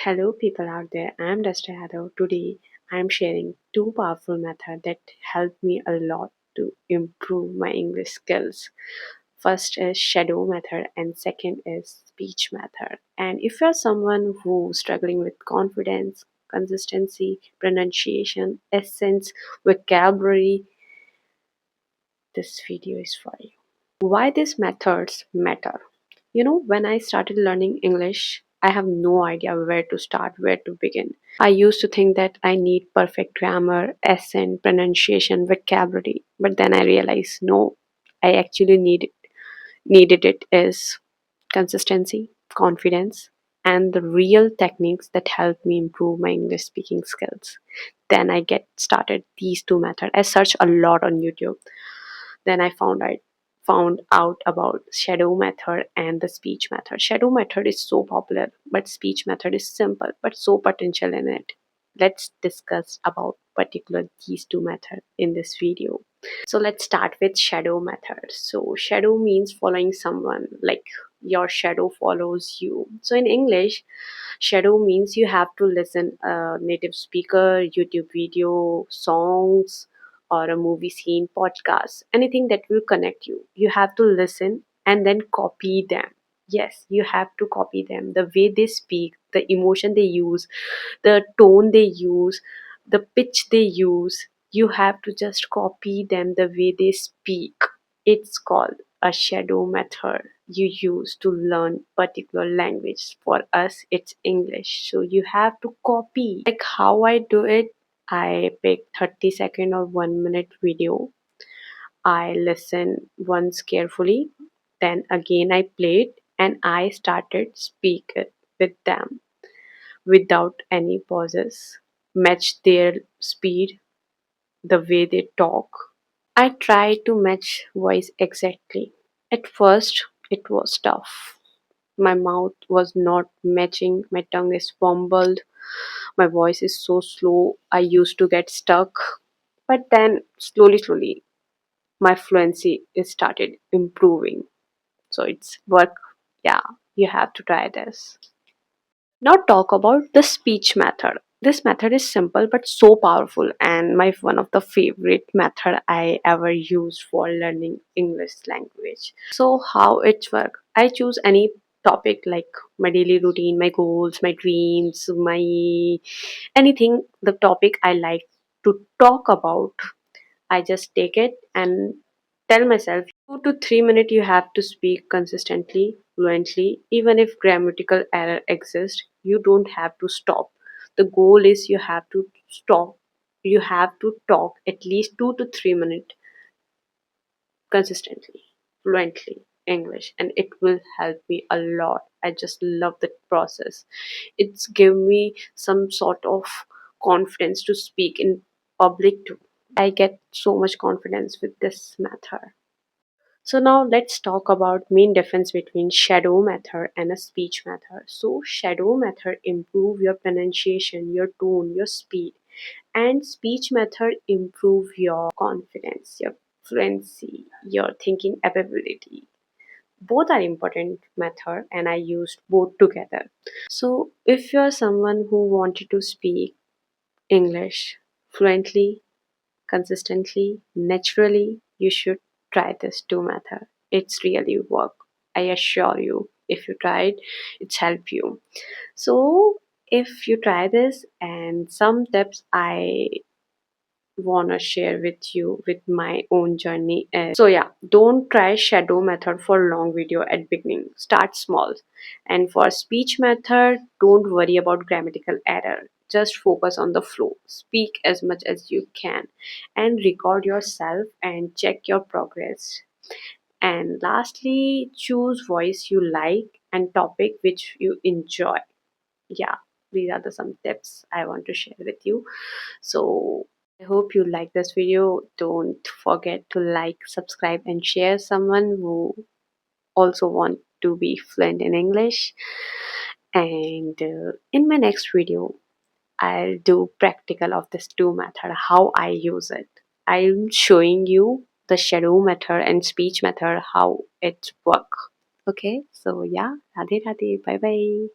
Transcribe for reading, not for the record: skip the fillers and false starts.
Hello, people out there. I'm Dusty Yadav. Today, I'm sharing two powerful methods that help me a lot to improve my English skills. First is shadow method, and second is speech method. And if you're someone who's struggling with confidence, consistency, pronunciation, accents, vocabulary, this video is for you. Why these methods matter? When I started learning English, I have no idea where to start, where to begin. I used to think that I need perfect grammar, accent, pronunciation, vocabulary, but then I realized no, I actually needed it is consistency, confidence, and the real techniques that help me improve my English speaking skills. Then I get started these two methods. I searched a lot on YouTube. Then I found out about shadow method and the speech method. Shadow method is so popular, but speech method is simple but so potential in it. Let's discuss about particular these two methods in this video. So let's start with shadow method. So shadow means following someone, like your shadow follows you. So in English, shadow means you have to listen a native speaker, YouTube video, songs, or a movie scene, podcast, anything that will connect you. You have to listen and then copy them. Yes, you have to copy them. The way they speak, the emotion they use, the tone they use, the pitch they use. You have to just copy them the way they speak. It's called a shadow method you use to learn particular language. For us, it's English. So you have to copy. Like how I do it, I pick 30-second or 1 minute video. I listen once carefully, then again I played and I started speak it with them without any pauses. Match their speed, the way they talk. I try to match voice exactly. At first, it was tough. My mouth was not matching, my tongue is fumbled, my voice is so slow, I used to get stuck. But then, slowly, my fluency is started improving. So it's work. Yeah, you have to try this. Now talk about the speech method. This method is simple but so powerful and my one of the favorite method I ever used for learning English language. So how it work? I choose any topic like my daily routine, my goals, my dreams, my anything the topic I like to talk about. I just take it and tell myself 2 to 3 minutes you have to speak consistently, fluently. Even if grammatical error exists, you don't have to stop. The goal is you have to stop. You have to talk at least 2 to 3 minutes consistently, fluently English, and it will help me a lot. I just love the process. It's give me some sort of confidence to speak in public too. I get so much confidence with this method. So now let's talk about main difference between shadow method and a speech method. So shadow method improve your pronunciation, your tone, your speed, and speech method improve your confidence, your fluency, your thinking ability. Both are important method and I used both together. So if you're someone who wanted to speak English fluently, consistently, naturally, you should try this two method. It's really work. I assure you. If you try it, it's help you. So if you try this and some tips I wanna share with you with my own journey is, so yeah, don't try shadow method for long video at beginning. Start small. And for speech method, don't worry about grammatical error. Just focus on the flow. Speak as much as you can and record yourself and check your progress. And lastly, choose voice you like and topic which you enjoy. Yeah, these are the some tips I want to share with you. So I hope you like this video. Don't forget to like, subscribe, and share someone who also want to be fluent in English. And in my next video, I'll do practical of this two method, how I use it. I'm showing you the shadow method and speech method, how it work. Okay, so yeah, radhe radhe, bye bye.